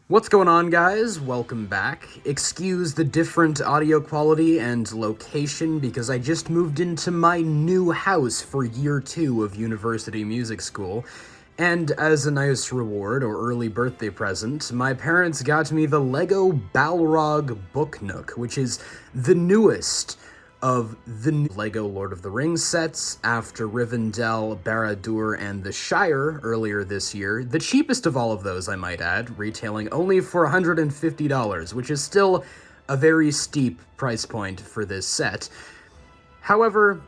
What's going on, guys? Welcome back. Excuse the different audio quality and location because I just moved into my new house for year 2 of university music school. And as a nice reward or early birthday present, my parents got me the Lego Balrog Book Nook, which is the newest of the new Lego Lord of the Rings sets after Rivendell, Barad-dûr, and the Shire earlier this year. The cheapest of all of those, I might add, retailing only for $150, which is still a very steep price point for this set. However,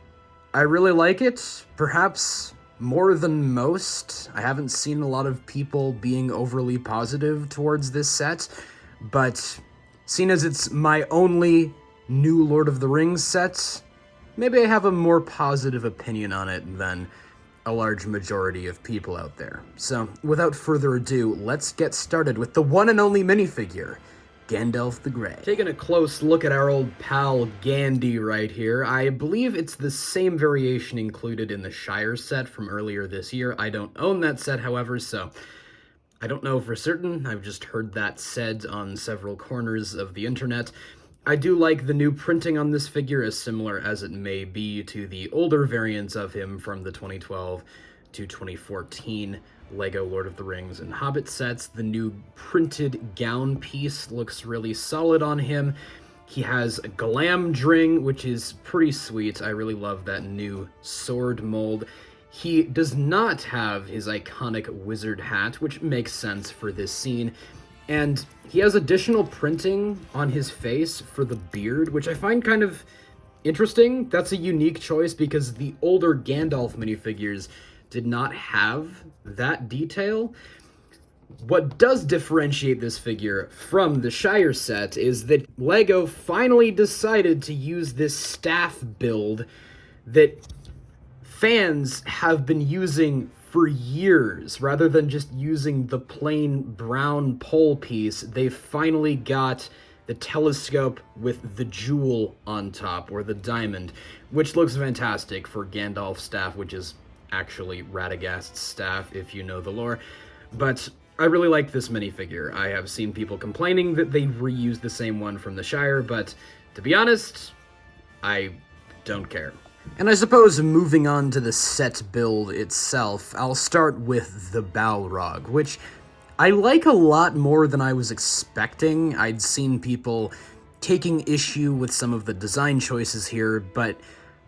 I really like it, perhaps more than most. I haven't seen a lot of people being overly positive towards this set, but seeing as it's my only new Lord of the Rings set, maybe I have a more positive opinion on it than a large majority of people out there. So, without further ado, let's get started with the one and only minifigure, Gandalf the Grey. Taking a close look at our old pal Gandhi right here, I believe it's the same variation included in the Shire set from earlier this year. I don't own that set, however, so I don't know for certain. I've just heard that said on several corners of the internet. I do like the new printing on this figure, as similar as it may be to the older variants of him from the 2012 to 2014 Lego Lord of the Rings and Hobbit sets. The new printed gown piece looks really solid on him. He has a Glamdring, which is pretty sweet. I really love that new sword mold. He does not have his iconic wizard hat, which makes sense for this scene. And he has additional printing on his face for the beard, which I find kind of interesting. That's a unique choice because the older Gandalf minifigures did not have that detail. What does differentiate this figure from the Shire set is that LEGO finally decided to use this staff build that fans have been using for years. Rather than just using the plain brown pole piece, they finally got the telescope with the jewel on top, or the diamond, which looks fantastic for Gandalf's staff, which is actually Radagast's staff, if you know the lore. But I really like this minifigure. I have seen people complaining that they reused the same one from the Shire, but to be honest, I don't care. And I suppose moving on to the set build itself, I'll start with the Balrog, which I like a lot more than I was expecting. I'd seen people taking issue with some of the design choices here, but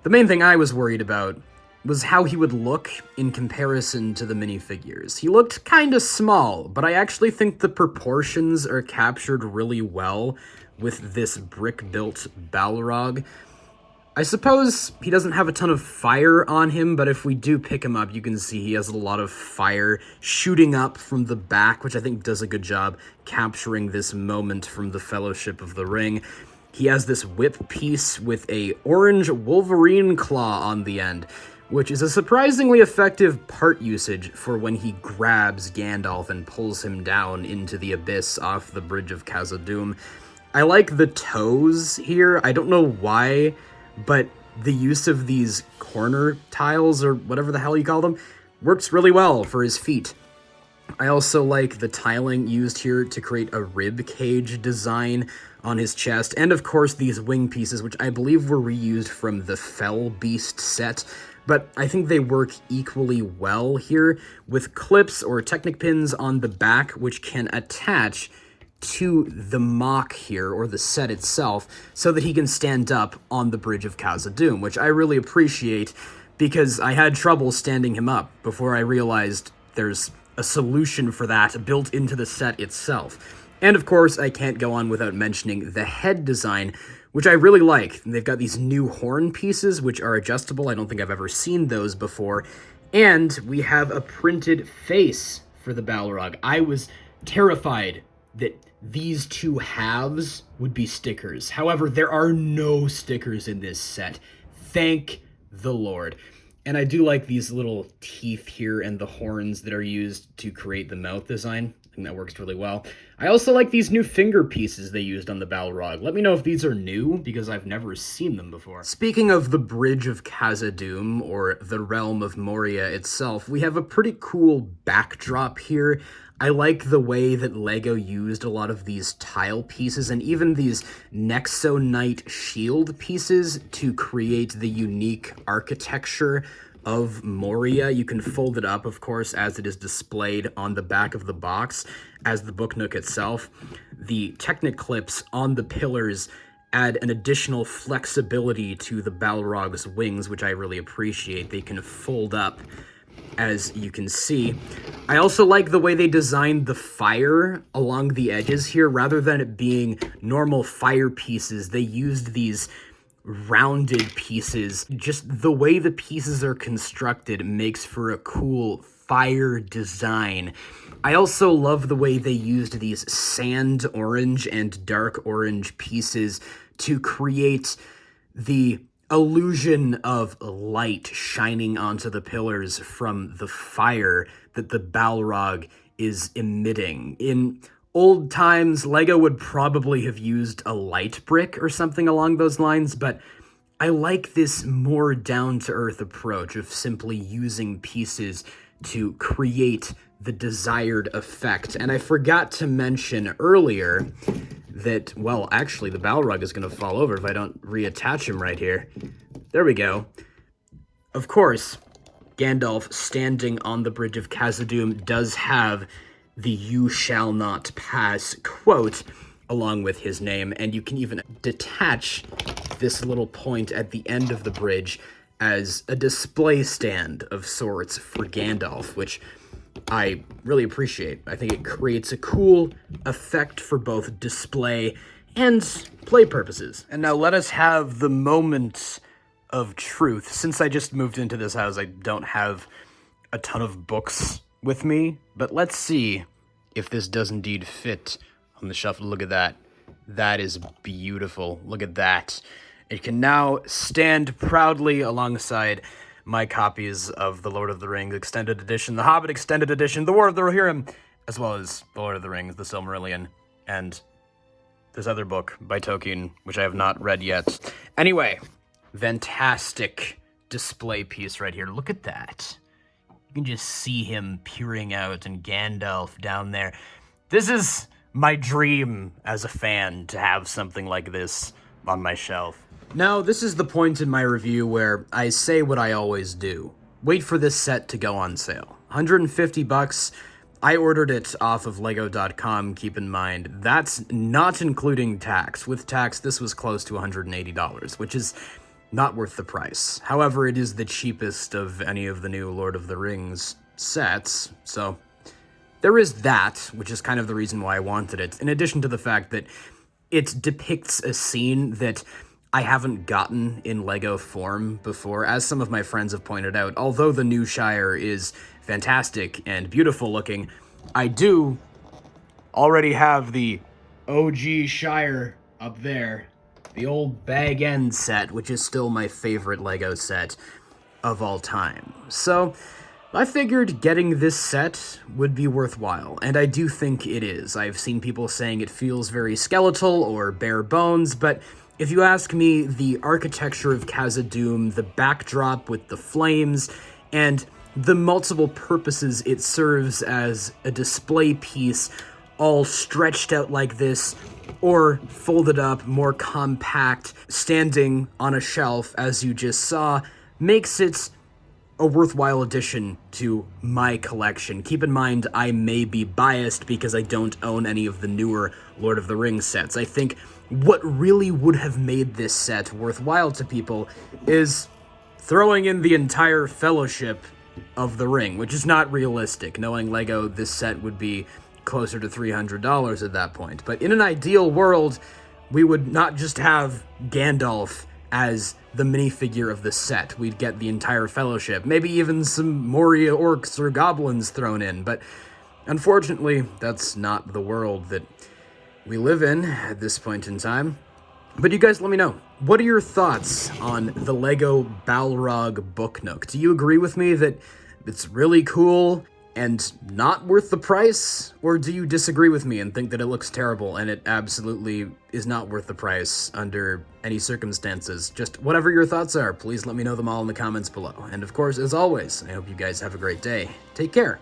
the main thing I was worried about was how he would look in comparison to the minifigures. He looked kinda small, but I actually think the proportions are captured really well with this brick-built Balrog. I suppose he doesn't have a ton of fire on him, but if we do pick him up, you can see he has a lot of fire shooting up from the back, which I think does a good job capturing this moment from the Fellowship of the Ring. He has this whip piece with a orange Wolverine claw on the end, which is a surprisingly effective part usage for when he grabs Gandalf and pulls him down into the abyss off the Bridge of Khazad-dûm. I like the toes here. I don't know why, but the use of these corner tiles, or whatever the hell you call them, works really well for his feet. I also like the tiling used here to create a rib cage design on his chest, and of course these wing pieces, which I believe were reused from the Fell Beast set, but I think they work equally well here, with clips or Technic pins on the back, which can attach to the mock here, or the set itself, so that he can stand up on the Bridge of Khazad-dûm, which I really appreciate, because I had trouble standing him up before I realized there's a solution for that built into the set itself. And of course, I can't go on without mentioning the head design, which I really like. They've got these new horn pieces, which are adjustable. I don't think I've ever seen those before. And we have a printed face for the Balrog. I was terrified that these two halves would be stickers. However, there are no stickers in this set. Thank the Lord. And I do like these little teeth here and the horns that are used to create the mouth design. I think that works really well. I also like these new finger pieces they used on the Balrog. Let me know if these are new, because I've never seen them before. Speaking of the Bridge of Khazad-dûm, or the Realm of Moria itself, we have a pretty cool backdrop here. I like the way that LEGO used a lot of these tile pieces and even these Nexo shield pieces to create the unique architecture of Moria. You can fold it up, of course, as it is displayed on the back of the box as the Book Nook itself. The Technic clips on the pillars add an additional flexibility to the Balrog's wings, which I really appreciate. They can fold up, as you can see. I also like the way they designed the fire along the edges here. Rather than it being normal fire pieces, they used these rounded pieces. Just the way the pieces are constructed makes for a cool fire design. I also love the way they used these sand orange and dark orange pieces to create the illusion of light shining onto the pillars from the fire that the Balrog is emitting. In old times, LEGO would probably have used a light brick or something along those lines, but I like this more down-to-earth approach of simply using pieces to create the desired effect. And I forgot to mention earlier that, well, actually, the Balrog is going to fall over if I don't reattach him right here. There we go. Of course, Gandalf standing on the Bridge of Khazad-dûm does have the "You shall not pass" quote along with his name, and you can even detach this little point at the end of the bridge as a display stand of sorts for Gandalf, which I really appreciate. I think it creates a cool effect for both display and play purposes. And now let us have the moment of truth. Since I just moved into this house, I don't have a ton of books with me, but let's see if this does indeed fit on the shelf. Look at that. That is beautiful. Look at that. It can now stand proudly alongside my copies of The Lord of the Rings Extended Edition, The Hobbit Extended Edition, The War of the Rohirrim, as well as The Lord of the Rings, The Silmarillion, and this other book by Tolkien, which I have not read yet. Anyway, fantastic display piece right here. Look at that. You can just see him peering out and Gandalf down there. This is my dream as a fan, to have something like this on my shelf. Now, this is the point in my review where I say what I always do. Wait for this set to go on sale. $150. I ordered it off of Lego.com, keep in mind. That's not including tax. With tax, this was close to $180, which is not worth the price. However, it is the cheapest of any of the new Lord of the Rings sets, so there is that, which is kind of the reason why I wanted it, in addition to the fact that it depicts a scene that I haven't gotten in LEGO form before. As some of my friends have pointed out, although the new Shire is fantastic and beautiful looking, I do already have the OG Shire up there. The old Bag End set, which is still my favorite LEGO set of all time. So I figured getting this set would be worthwhile, and I do think it is. I've seen people saying it feels very skeletal or bare bones, but if you ask me, the architecture of Khazad-dûm, the backdrop with the flames, and the multiple purposes it serves as a display piece, all stretched out like this, or folded up, more compact, standing on a shelf, as you just saw, makes it a worthwhile addition to my collection. Keep in mind, I may be biased because I don't own any of the newer Lord of the Rings sets. I think what really would have made this set worthwhile to people is throwing in the entire Fellowship of the Ring, which is not realistic. Knowing LEGO, this set would be closer to $300 at that point. But in an ideal world, we would not just have Gandalf as the minifigure of the set. We'd get the entire Fellowship, maybe even some Moria orcs or goblins thrown in, but unfortunately, that's not the world that we live in at this point in time. But you guys let me know. What are your thoughts on the LEGO Balrog Book Nook? Do you agree with me that it's really cool and not worth the price? Or do you disagree with me and think that it looks terrible and it absolutely is not worth the price under any circumstances? Just whatever your thoughts are, please let me know them all in the comments below. And of course, as always, I hope you guys have a great day. Take care.